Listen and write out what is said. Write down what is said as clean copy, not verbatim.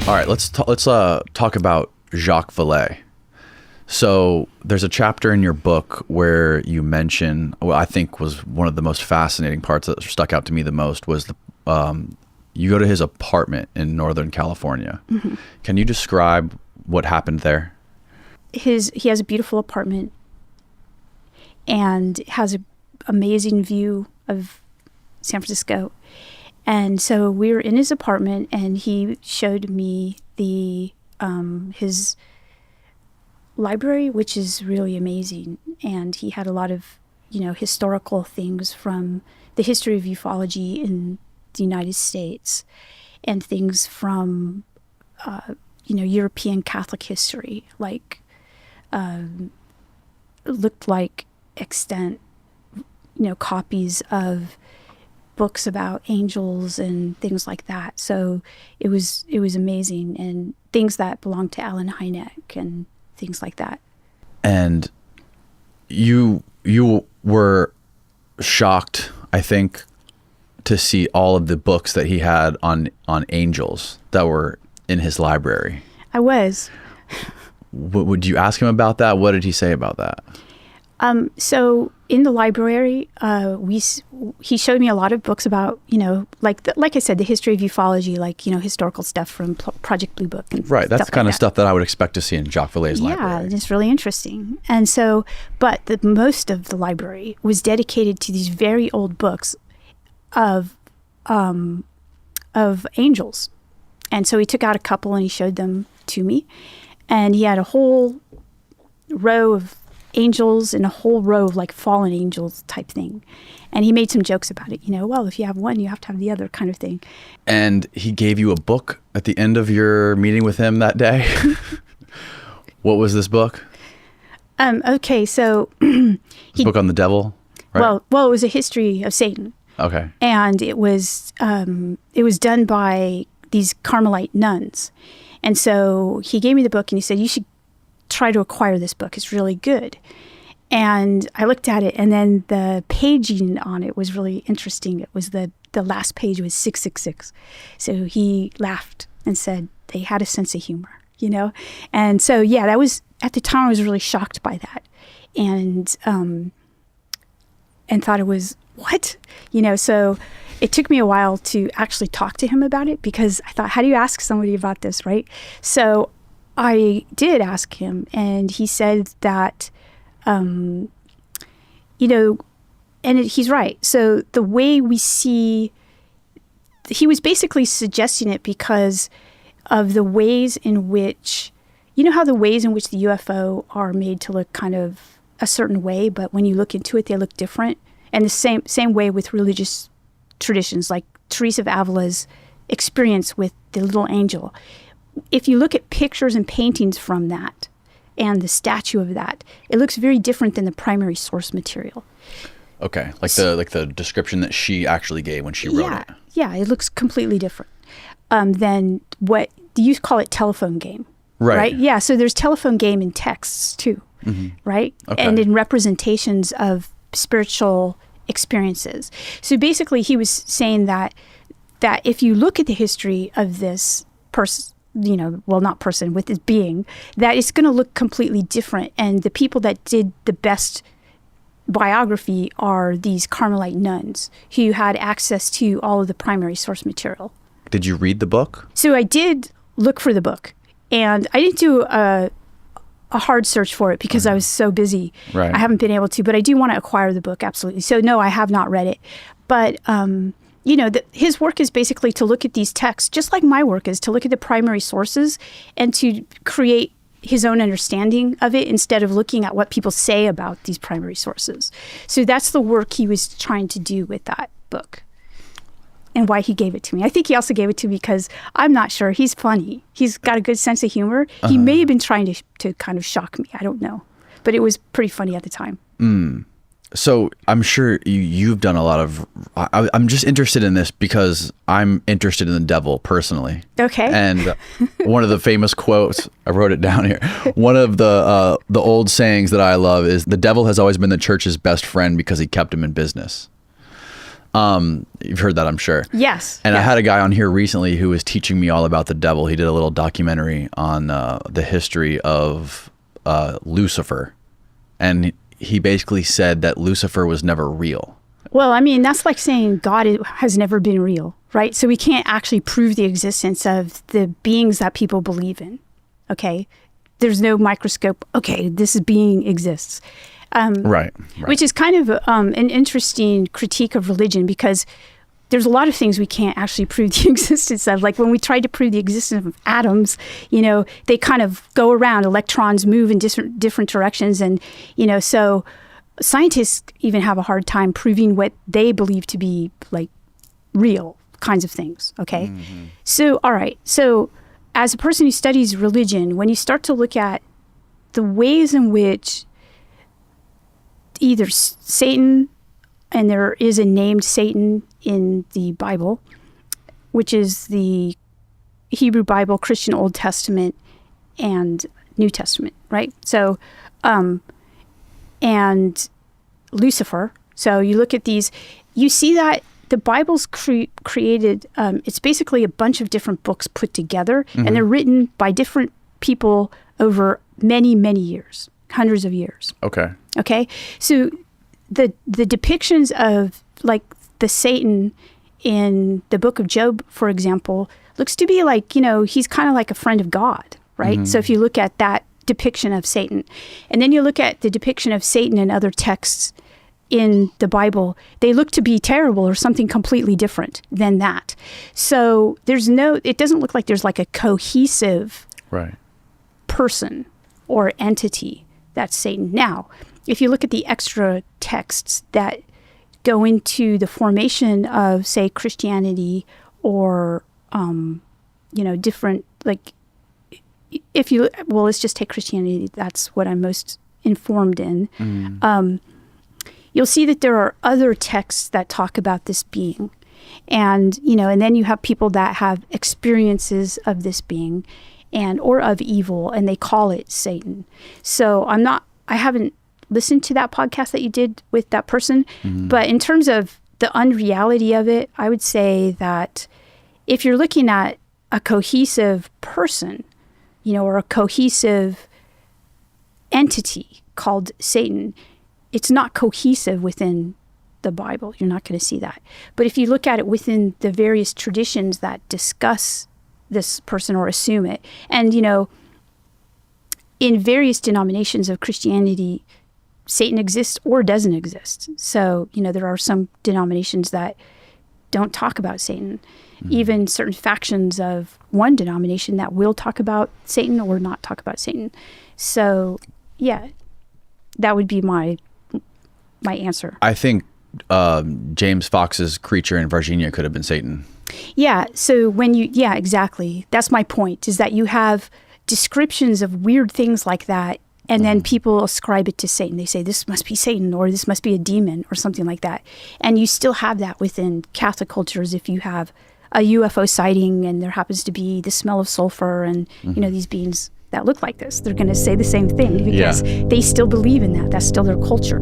All right, let's talk about Jacques Vallée. So there's a chapter in your book where you mention, what I think was one of the most fascinating parts that stuck out to me the most was you go to his apartment in Northern California. Mm-hmm. Can you describe what happened there? He has a beautiful apartment and has an amazing view of San Francisco. And so we were in his apartment, and he showed me his library, which is really amazing. And he had a lot of, historical things from the history of ufology in the United States, and things from, European Catholic history, like looked like extant, copies of books about angels and things like that. So it was amazing, and things that belonged to Allen Hynek and things like that. And you were shocked, I think, to see all of the books that he had on angels that were in his library. I was. Would you ask him about that? What did he say about that? So in the library, he showed me a lot of books about, like I said, the history of ufology, like, historical stuff from Project Blue Book. And right. That's the kind of stuff that I would expect to see in Jacques Vallée's library. Yeah, it's really interesting. And so, but most of the library was dedicated to these very old books of angels. And so he took out a couple and he showed them to me. And he had a whole row of angels and a whole row of like fallen angels type thing. And he made some jokes about it, well, if you have one, you have to have the other kind of thing. And he gave you a book at the end of your meeting with him that day. What was this book? Okay, so his book on the devil, right? Well, it was a history of Satan. Okay. And it was done by these Carmelite nuns. And so he gave me the book and he said, you should try to acquire this book. It's really good. And I looked at it, and then the paging on it was really interesting. It was the last page was 666. So he laughed and said they had a sense of humor, And so, yeah, that was, at the time I was really shocked by that. And thought it was, what? So it took me a while to actually talk to him about it, because I thought, how do you ask somebody about this, right? So I did ask him, and he said that, and he's right. So the way we see, he was basically suggesting it because of the ways in which, how the ways in which the UFO are made to look kind of a certain way, but when you look into it, they look different. And the same way with religious traditions, like Teresa of Avila's experience with the little angel. If you look at pictures and paintings from that and the statue of that, it looks very different than the primary source material. Okay, like the description that she actually gave when she wrote it. Yeah, it looks completely different than what you call it, telephone game. Right? Yeah, so there's telephone game in texts too, right? Okay. And in representations of spiritual experiences. So basically he was saying that if you look at the history of this person, not person, with this being, that it's going to look completely different. And the people that did the best biography are these Carmelite nuns who had access to all of the primary source material. Did you read the book? So I did look for the book, and I didn't do a hard search for it because I was so busy. Right. I haven't been able to, but I do want to acquire the book, absolutely. So no, I have not read it. But his work is basically to look at these texts, just like my work is, to look at the primary sources and to create his own understanding of it instead of looking at what people say about these primary sources. So that's the work he was trying to do with that book, and why he gave it to me. I think he also gave it to me because I'm not sure. He's funny. He's got a good sense of humor. He may have been trying to kind of shock me. I don't know. But it was pretty funny at the time. So I'm sure you've done a lot of, I'm just interested in this because I'm interested in the devil personally. Okay. And one of the famous quotes, I wrote it down here. One of the old sayings that I love is, the devil has always been the church's best friend because he kept him in business. You've heard that, I'm sure. Yes. And yes. I had a guy on here recently who was teaching me all about the devil. He did a little documentary on the history of Lucifer. And he basically said that Lucifer was never real. Well, I mean, that's like saying God has never been real, right? So we can't actually prove the existence of the beings that people believe in, okay? There's no microscope, okay, this being exists. Right. Which is kind of an interesting critique of religion, because there's a lot of things we can't actually prove the existence of. Like when we tried to prove the existence of atoms, they kind of go around, electrons move in different directions. And, so scientists even have a hard time proving what they believe to be like real kinds of things. Okay. Mm-hmm. So, all right. So as a person who studies religion, when you start to look at the ways in which either Satan, and there is a named Satan in the Bible, which is the Hebrew Bible, Christian Old Testament, and New Testament, right? So, and Lucifer. So you look at these, you see that the Bible's created, it's basically a bunch of different books put together, mm-hmm. and they're written by different people over many, many years, hundreds of years. Okay. So the depictions of like the Satan in the book of Job, for example, looks to be like, he's kind of like a friend of God, right? Mm-hmm. So if you look at that depiction of Satan, and then you look at the depiction of Satan in other texts in the Bible, they look to be terrible or something completely different than that. So it doesn't look like there's like a cohesive person or entity that's Satan. Now, if you look at the extra texts that go into the formation of, say, Christianity or, different, like, let's just take Christianity. That's what I'm most informed in. Mm. You'll see that there are other texts that talk about this being. And, and then you have people that have experiences of this being or of evil, and they call it Satan. So I haven't listened to that podcast that you did with that person, mm-hmm. but in terms of the unreality of it, I would say that if you're looking at a cohesive person, or a cohesive entity called Satan, it's not cohesive within the Bible. You're not going to see that. But if you look at it within the various traditions that discuss this person or assume it, and, in various denominations of Christianity, Satan exists or doesn't exist. So, there are some denominations that don't talk about Satan, mm-hmm. even certain factions of one denomination that will talk about Satan or not talk about Satan. So, yeah, that would be my answer. I think James Fox's creature in Virginia could have been Satan. Yeah. So exactly. That's my point, is that you have descriptions of weird things like that, and then people ascribe it to Satan. They say, this must be Satan, or this must be a demon, or something like that. And you still have that within Catholic cultures. If you have a UFO sighting and there happens to be the smell of sulfur and, mm-hmm. These beings that look like this, they're going to say the same thing because they still believe in that. That's still their culture.